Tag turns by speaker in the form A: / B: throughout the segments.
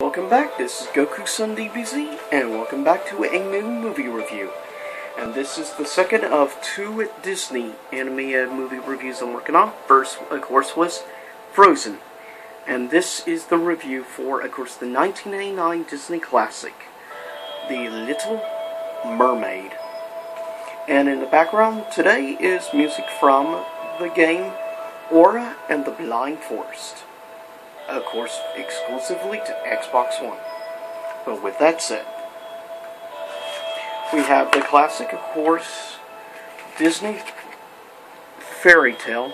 A: welcome back. This is Goku-san DBZ, and welcome back to a new movie review. And this is the second of two Disney animated movie reviews I'm working on. First, of course, was Frozen. And this is the review for, of course, the 1989 Disney classic, The Little Mermaid. And in the background today is music from the game Aura and the Blind Forest. Of course, exclusively to Xbox One. But with that said, we have the classic, of course, Disney fairy tale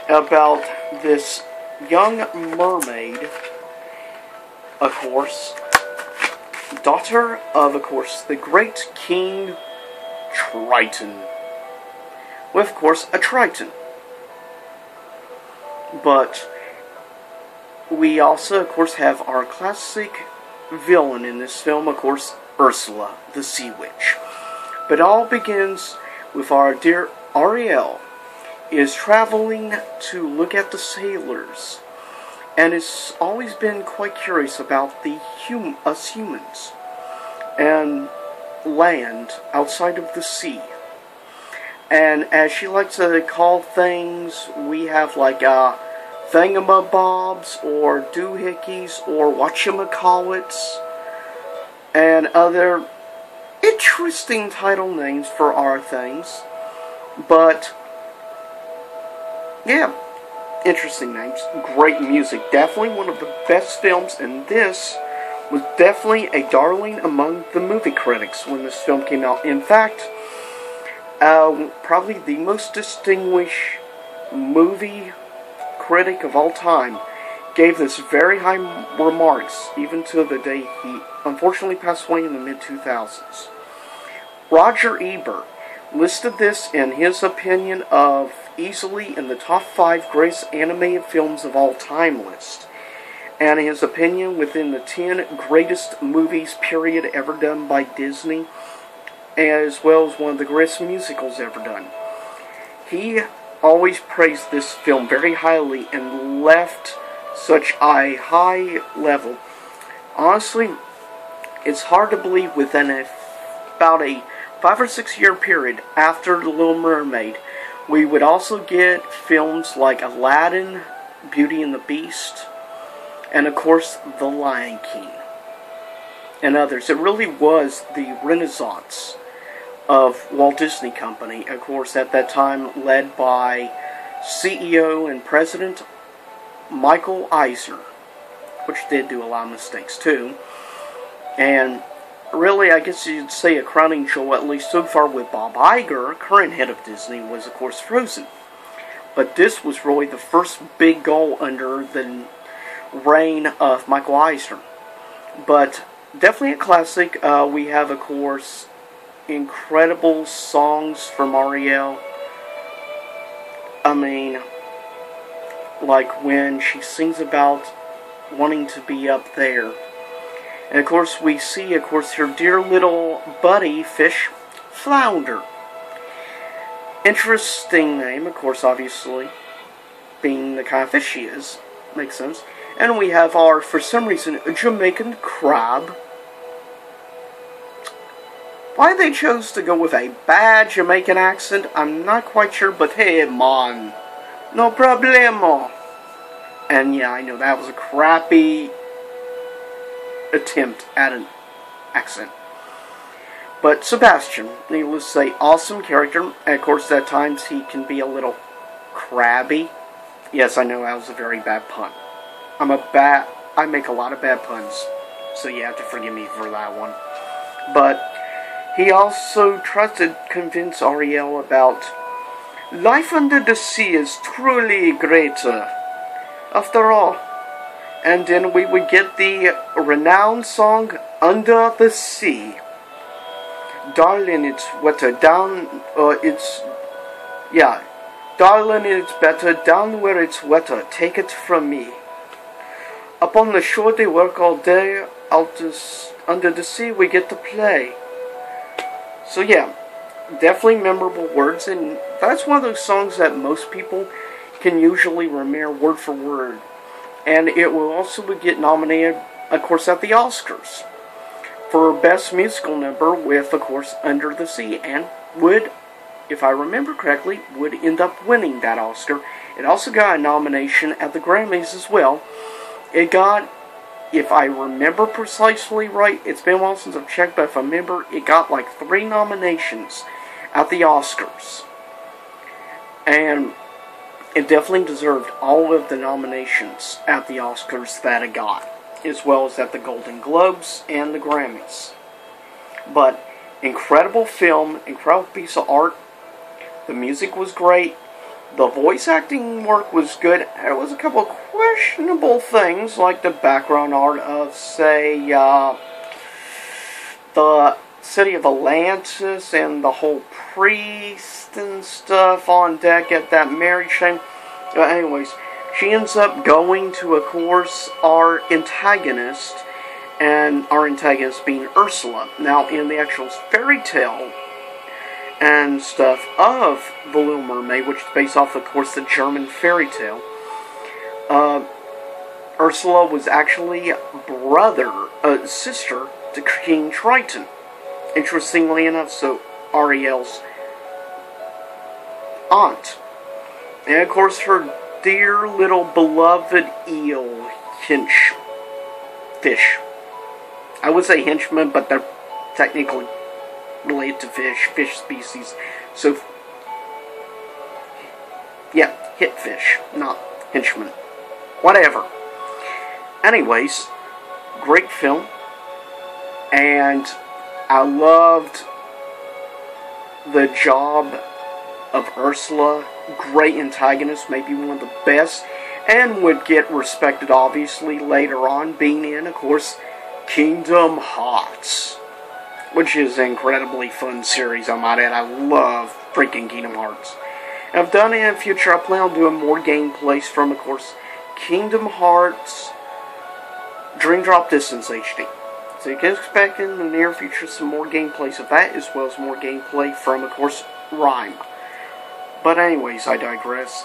A: about this young mermaid, of course, daughter of course, the great King Triton. With, of course, a Triton. But we also, of course, have our classic villain in this film, of course, Ursula, the Sea Witch. But it all begins with our dear Ariel is traveling to look at the sailors, and has always been quite curious about us humans and land outside of the sea. And as she likes to call things, we have like thingamabobs, or doohickeys, or whatchamacallits, and other interesting title names for our things. But, yeah, interesting names. Great music. Definitely one of the best films, and this was definitely a darling among the movie critics when this film came out. In fact, probably the most distinguished movie critic of all time gave this very high remarks, even to the day he unfortunately passed away in the mid-2000s. Roger Ebert listed this in his opinion of easily in the top 5 greatest animated films of all time list, and his opinion within the 10 greatest movies period ever done by Disney, as well as one of the greatest musicals ever done. He always praised this film very highly and left such a high level. Honestly, it's hard to believe within about a 5 or 6 year period after The Little Mermaid, we would also get films like Aladdin, Beauty and the Beast, and of course The Lion King, and others. It really was the renaissance of Walt Disney Company, of course, at that time led by CEO and President Michael Eisner, which did do a lot of mistakes too. And really, I guess you'd say a crowning jewel, at least so far with Bob Iger, current head of Disney, was of course Frozen. But this was really the first big goal under the reign of Michael Eisner. But definitely a classic. We have, of course, incredible songs from Ariel. I mean, like when she sings about wanting to be up there. And of course we see, of course, her dear little buddy fish, Flounder. Interesting name, of course, obviously, being the kind of fish she is. Makes sense. And we have our, for some reason, Jamaican crab. Why they chose to go with a bad Jamaican accent, I'm not quite sure, but hey, man, no problemo. And yeah, I know that was a crappy attempt at an accent. But Sebastian, needless to say, awesome character. And of course, at times he can be a little crabby. Yes, I know that was a very bad pun. I make a lot of bad puns, so you have to forgive me for that one. But he also tried to convince Ariel about life under the sea is truly greater, after all. And then we would get the renowned song Under the Sea. Darling, it's wetter down, darling, it's better down where it's wetter, take it from me. Up on the shore they work all day, under the sea we get to play. So yeah, definitely memorable words, and that's one of those songs that most people can usually remember word for word. And it will also get nominated of course, at the Oscars for Best Musical Number with, of course, Under the Sea, and would, if I remember correctly, would end up winning that Oscar. It also got a nomination at the Grammys as well. It got, if I remember precisely right, it's been a while since I've checked, but if I remember, it got like 3 nominations at the Oscars. And it definitely deserved all of the nominations at the Oscars that it got, as well as at the Golden Globes and the Grammys. But incredible film, incredible piece of art. The music was great. The voice acting work was good. There was a couple of questionable things, like the background art of, say, the city of Atlantis and the whole priest and stuff on deck at that marriage thing. But anyways, she ends up going to, of course, our antagonist, and our antagonist being Ursula. Now, in the actual fairy tale and stuff of The Little Mermaid, which is based off, of course, the German fairy tale, Ursula was actually sister to King Triton. Interestingly enough, so Ariel's aunt. And of course, her dear little beloved eel fish. I would say henchman, but they're technically related to fish species. So, yeah, hit fish, not henchman. Whatever. Anyways, great film. And I loved the job of Ursula. Great antagonist, maybe one of the best, and would get respected obviously later on, being in, of course, Kingdom Hearts, which is an incredibly fun series, I might add. I love freaking Kingdom Hearts. And I've done it in the future. I plan on doing more gameplays from, of course, Kingdom Hearts Dream Drop Distance HD. So you can expect in the near future some more gameplays of that, as well as more gameplay from, of course, Rhyme. But anyways, I digress.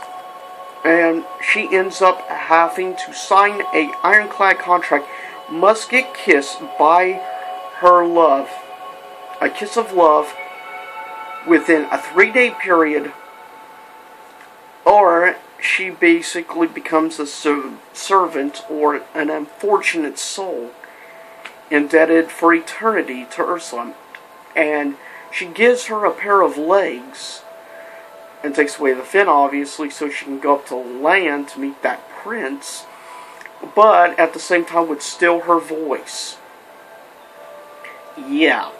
A: And she ends up having to sign a ironclad contract, must get kissed by her love, a kiss of love, within a 3-day period, or she basically becomes a servant or an unfortunate soul indebted for eternity to Ursula. And she gives her a pair of legs and takes away the fin, obviously, so she can go up to land to meet that prince, but at the same time would steal her voice. Yeah.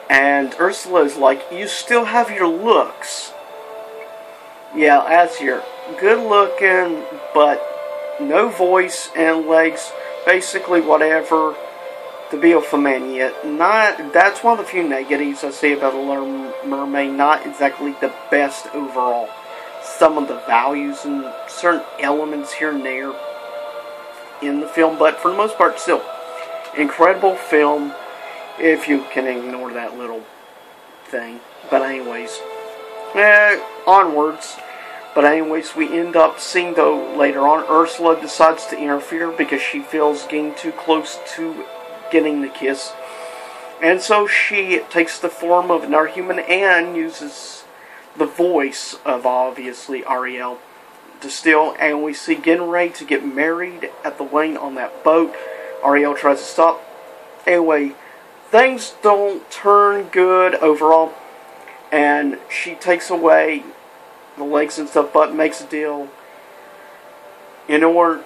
A: And Ursula is like, you still have your looks. Yeah, as you're good looking, but no voice and legs, basically whatever to be a man yet. That's one of the few negatives I see about The Little Mermaid. Not exactly the best overall. Some of the values and certain elements here and there in the film, but for the most part, still incredible film. If you can ignore that little thing. But anyways, onwards. But anyways, we end up seeing, though, later on, Ursula decides to interfere because she feels getting too close to getting the kiss. And so she takes the form of another human and uses the voice of, obviously, Ariel to steal. And we see getting ready to get married at the wedding on that boat. Ariel tries to stop. Anyway, things don't turn good overall. And she takes away the legs and stuff, but makes a deal in order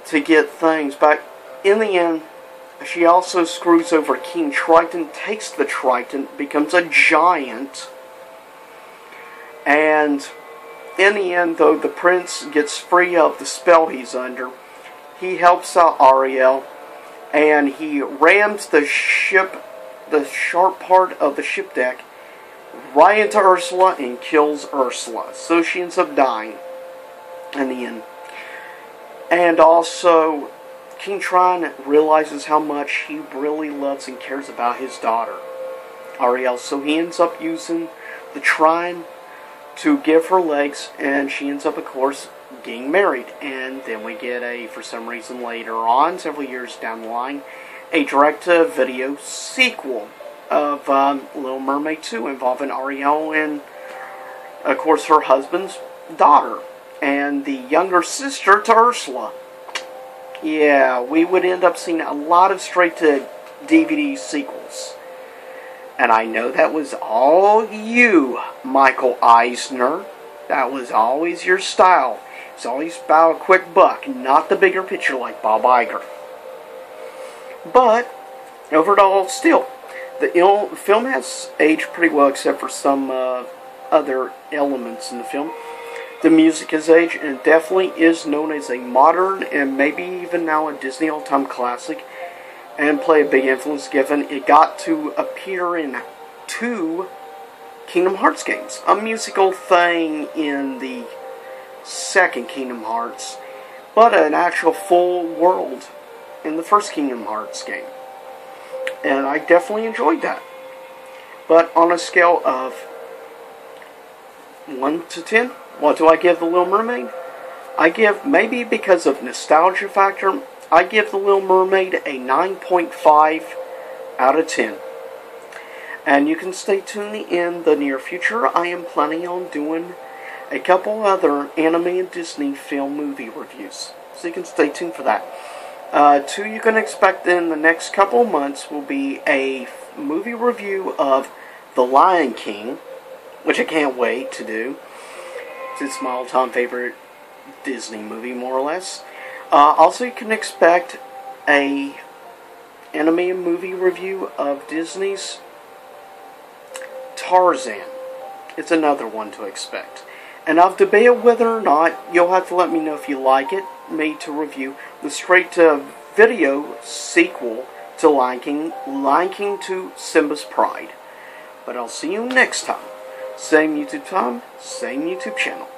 A: to get things back. In the end, she also screws over King Triton, takes the Triton, becomes a giant, and in the end, though, the prince gets free of the spell he's under. He helps out Ariel, and he rams the ship, the sharp part of the ship deck, right into Ursula and kills Ursula. So she ends up dying in the end. And also, King Triton realizes how much he really loves and cares about his daughter, Ariel. So he ends up using the Triton to give her legs, and she ends up, of course, getting married. And then we get for some reason later on, several years down the line, a direct-to-video sequel of Little Mermaid 2 involving Ariel and, of course, her husband's daughter and the younger sister to Ursula. Yeah, we would end up seeing a lot of straight-to-DVD sequels. And I know that was all you, Michael Eisner. That was always your style. It's always about a quick buck, not the bigger picture like Bob Iger. But, overall, still, the film has aged pretty well, except for some other elements in the film. The music has aged, and definitely is known as a modern, and maybe even now a Disney all-time classic, and play a big influence given it got to appear in 2 Kingdom Hearts games. A musical thing in the second Kingdom Hearts, but an actual full world in the first Kingdom Hearts game. And I definitely enjoyed that. But on a scale of 1 to 10, what do I give The Little Mermaid? I give, maybe because of nostalgia factor, I give The Little Mermaid a 9.5 out of 10. And you can stay tuned in the near future. I am planning on doing a couple other anime and Disney film movie reviews. So you can stay tuned for that. 2 you can expect in the next couple of months will be a movie review of The Lion King, which I can't wait to do. It's my all-time favorite Disney movie, more or less. Also, you can expect a anime and movie review of Disney's Tarzan. It's another one to expect. And I've debated whether or not, you'll have to let me know if you like it, me to review the straight-to-video sequel to Lion King 2 Simba's Pride. But I'll see you next time. Same YouTube time, same YouTube channel.